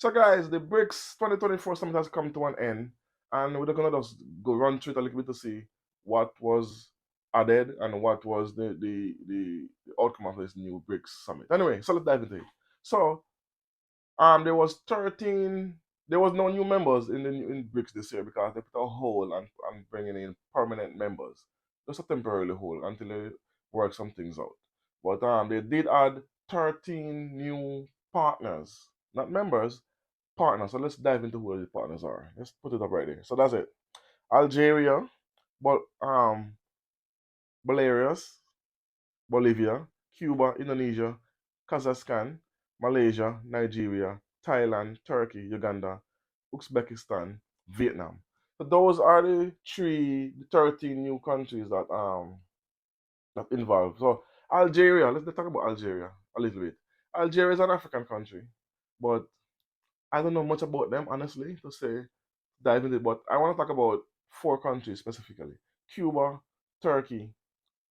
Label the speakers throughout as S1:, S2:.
S1: So guys, the BRICS 2024 summit has come to an end, and we're gonna just go run through it a little bit to see what was added and what was the outcome of this new BRICS summit. Anyway, so let's dive into it. So there was 13. There was no new members in BRICS this year because they put a hold on bringing in permanent members, just a temporary hold until they work some things out. But they did add 13 new partners, not members, partners. So let's dive into who the partners are. Let's put it up right there. So that's it. Algeria, but Belarus, Bolivia, Cuba, Indonesia, Kazakhstan, Malaysia, Nigeria, Thailand, Turkey, Uganda, Uzbekistan, Vietnam. So those are the 13 new countries that involved. So Algeria, let's talk about Algeria a little bit. Algeria is an African country, but I don't know much about them honestly to say dive into it. But I want to talk about four countries specifically: Cuba, Turkey,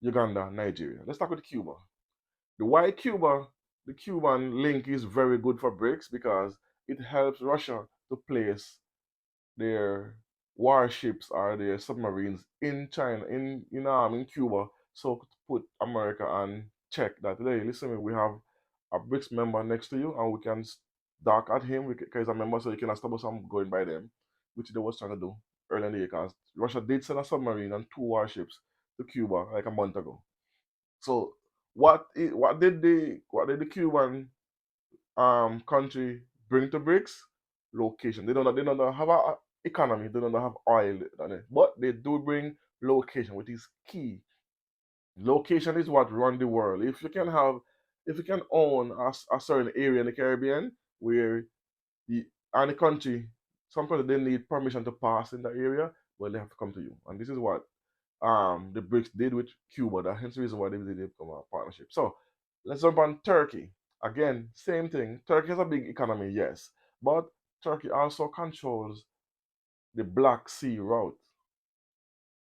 S1: Uganda, Nigeria. Let's start with Cuba. The why Cuba, the Cuban link is very good for BRICS because it helps Russia to place their warships or their submarines in China, in Cuba, so to put America on check that hey, listen, we have a BRICS member next to you, and we can dark at him because he's a member, so you can stop us from going by them, which they was trying to do earlier in the year. Because Russia did send a submarine and two warships to Cuba like a month ago. So what did the Cuban country bring to BRICS? Location. They don't have a economy. They don't have oil on it, but they do bring location, which is key. Location is what run the world. If you can own a certain area in the Caribbean where the and the country, some countries they need permission to pass in that area, well they have to come to you, and this is what the BRICS did with Cuba. That hence the reason why they did become a partnership. So let's jump on Turkey. Again, same thing. Turkey has a big economy, yes, but Turkey also controls the Black Sea route.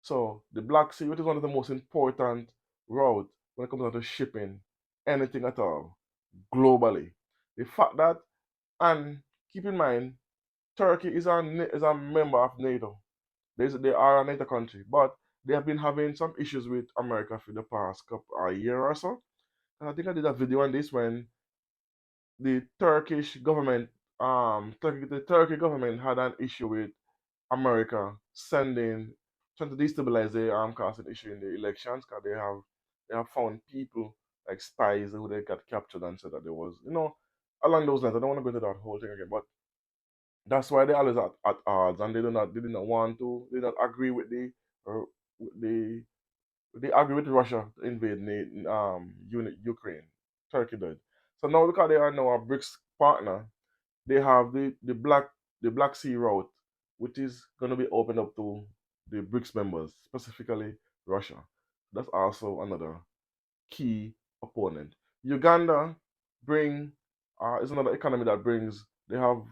S1: So the Black Sea, which is one of the most important routes when it comes down to shipping anything at all globally. The fact that, and keep in mind, Turkey is a member of NATO. They are a NATO country, but they have been having some issues with America for the past couple a year or so. And I think I did a video on this when the Turkish government, the Turkey government had an issue with America trying to destabilize the causing issue in the elections because they have found people like spies who they got captured and said that there was along those lines. I don't want to go into that whole thing again, but that's why they always at odds, and they did not want to, they did not agree with with the they agree with Russia to invade Ukraine. Turkey did. So now because they are now a BRICS partner, they have the Black Sea route, which is going to be opened up to the BRICS members, specifically Russia. That's also another key opponent. Uganda bring is another economy that brings. They have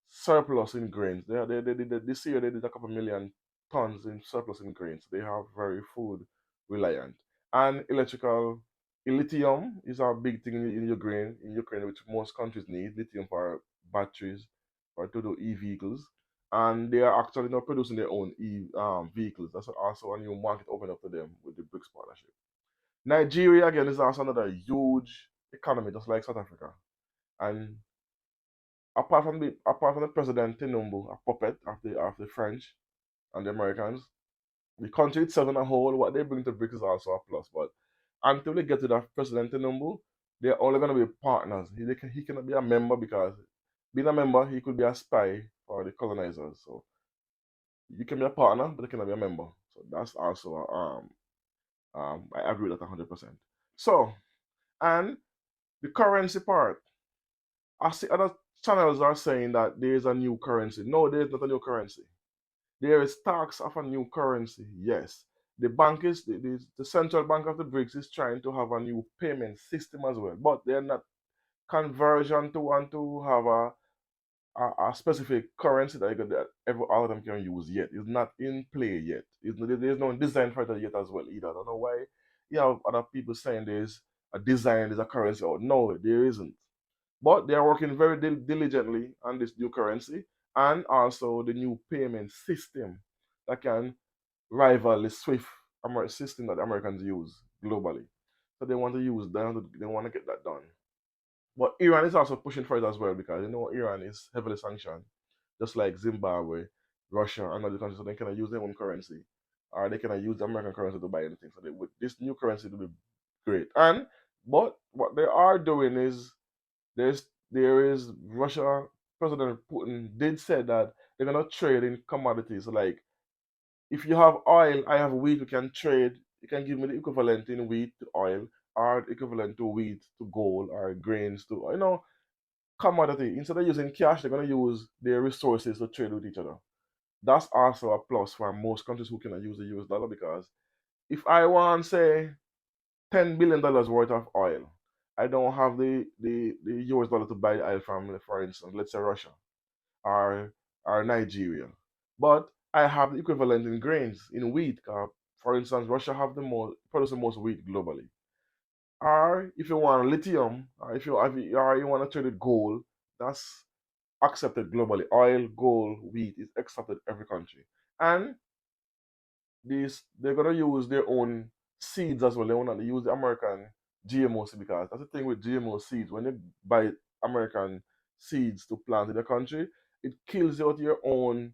S1: surplus in grains. This year they did a couple million tons in surplus in grains. They have very food reliant. And lithium is a big thing in Ukraine, which most countries need lithium for batteries, for to do e-vehicles. And they are actually not producing their own vehicles. That's also a new market open up to them with the BRICS partnership. Nigeria again is also another huge economy, just like South Africa. And apart from the president Tinubu, a puppet of the French and the Americans, the country itself in a whole, what they bring to BRICS is also a plus. But until they get to that President Tinubu, they're only going to be partners. He cannot be a member because being a member, he could be a spy for the colonizers. So you can be a partner, but you cannot be a member. So that's also I agree with that 100%. So and the currency part, I see other channels are saying that there is a new currency. No, there is not a new currency. There is talks of a new currency. Yes, the central bank of the BRICS is trying to have a new payment system as well, but they're not conversion to want to have a specific currency that every all of them can use yet. It's not in play yet. There's no design for it yet as well either. I don't know why you have other people saying there's a design, there's a currency. Oh no, there isn't. But they are working very diligently on this new currency and also the new payment system that can rival the SWIFT system that the Americans use globally. So they want to use that, they want to get that done. But Iran is also pushing for it as well because Iran is heavily sanctioned, just like Zimbabwe, Russia, and other countries. So they cannot use their own currency, or they cannot use the American currency to buy anything. So with this new currency, it will be great. And but what they are doing is there is Russia President Putin did say that they're gonna trade in commodities. So like if you have oil, I have wheat, we can trade. You can give me the equivalent in wheat to oil, or the equivalent to wheat to gold, or grains to commodity. Instead of using cash, they're gonna use their resources to trade with each other. That's also a plus for most countries who cannot use the US dollar because if I want say $10 billion worth of oil, I don't have the US dollar to buy oil from, for instance, let's say Russia or Nigeria. But I have the equivalent in grains, in wheat. For instance, Russia have the most produce the most wheat globally. Or if you want lithium, or you want to trade with gold, that's accepted globally. Oil, gold, wheat is accepted in every country. And they're gonna use their own seeds as well. They want to use the American GMO seed because that's the thing with GMO seeds. When you buy American seeds to plant in the country, it kills out your own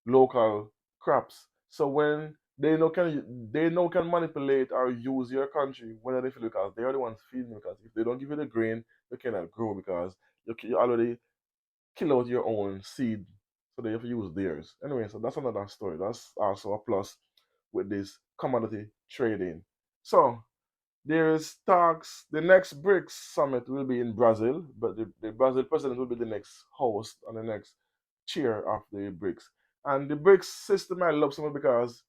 S1: local crops. So when they can manipulate or use your country whenever they feel because they are the ones feeding you because if they don't give you the grain, you cannot grow because you already kill out your own seed, so they have to use theirs. Anyway, so that's another story. That's also a plus with this commodity trading. So there's talks. The next BRICS summit will be in Brazil, but the Brazil president will be the next host and the next chair of the BRICS. And the BRICS system I love so much because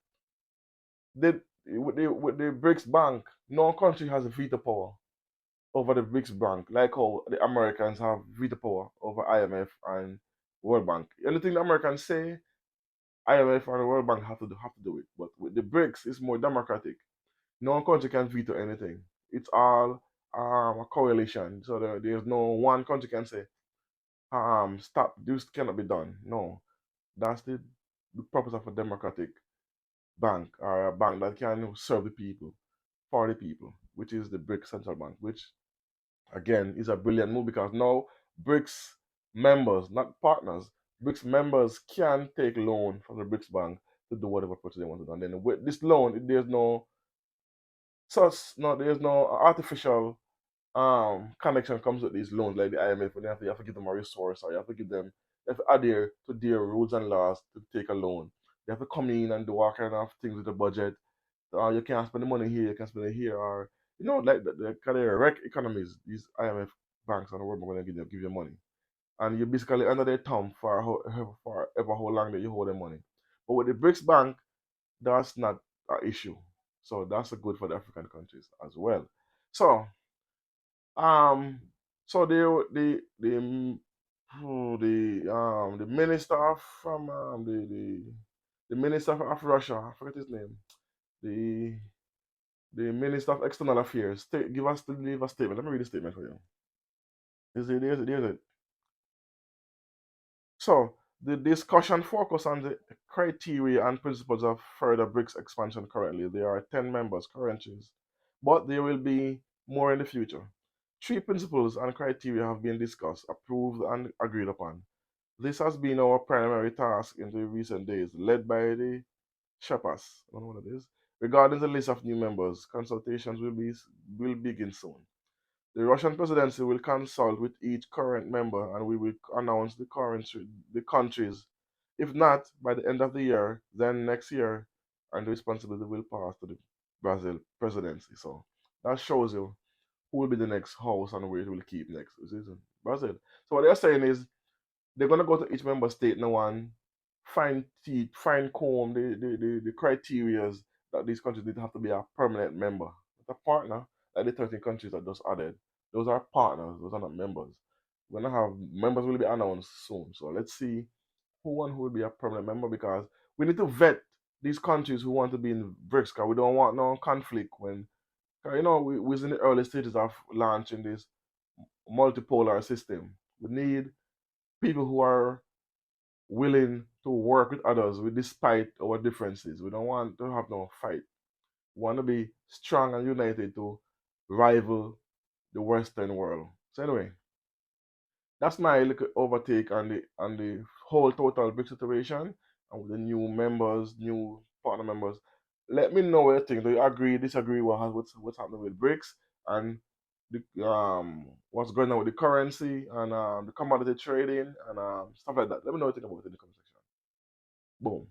S1: they, with the BRICS bank, no country has a veto power over the BRICS Bank, like how the Americans have veto power over IMF and World Bank. Anything the Americans say, IMF and the World Bank have to do it. But with the BRICS, it's more democratic. No country can veto anything. It's all a coalition. So there's no one country can say, stop, this cannot be done. No, that's the purpose of a democratic bank or a bank that can serve the people for the people, which is the BRICS Central Bank, which again is a brilliant move because now BRICS members, not partners, BRICS members can take loan from the BRICS Bank to do whatever purchase they want to do. And then with this loan, there's no artificial connection comes with these loans like the IMF when you have to give them a resource or you have to adhere to their rules and laws to take a loan. They have to come in and do all kind of things with the budget. You can't spend the money here, you can spend it here, or like the kind of wreck economies. These IMF banks and the World Bank when they give you money, and you're basically under their thumb for ever how long that you hold their money. But with the BRICS Bank, that's not an issue. So that's a good for the African countries as well. So um, so the minister of from the minister of Russia, I forget his name, the the Minister of External Affairs, leave a statement. Let me read the statement for you. There's it. So the discussion focus on the criteria and principles of further BRICS expansion currently. There are 10 members currently, but there will be more in the future. Three principles and criteria have been discussed, approved, and agreed upon. This has been our primary task in the recent days, led by the Sherpas. I don't know what it is. Regarding the list of new members, consultations will begin soon. The Russian presidency will consult with each current member and we will announce the countries. If not, by the end of the year, then next year, and the responsibility will pass to the Brazil presidency. So that shows you who will be the next host and where it will keep next. This is Brazil. So what they're saying is they're gonna go to each member state now and fine comb the criterias that these countries need to have to be a permanent member. Not a partner, like the 13 countries that just added. Those are partners, those are not members. We're gonna have members will be announced soon. So let's see who will be a permanent member because we need to vet these countries who want to be in BRICS because we don't want no conflict when 'cause, we're in the early stages of launching this multipolar system. We need people who are willing to work with others despite our differences. We don't want to have no fight. We want to be strong and united to rival the Western world. So anyway, that's my little overtake on the whole total BRICS situation and with the new members, new partner members. Let me know what you think. Do you agree, disagree? What's happening with BRICS and what's going on with the currency and the commodity trading and stuff like that. Let me know what you think about it in the comment section. Boom.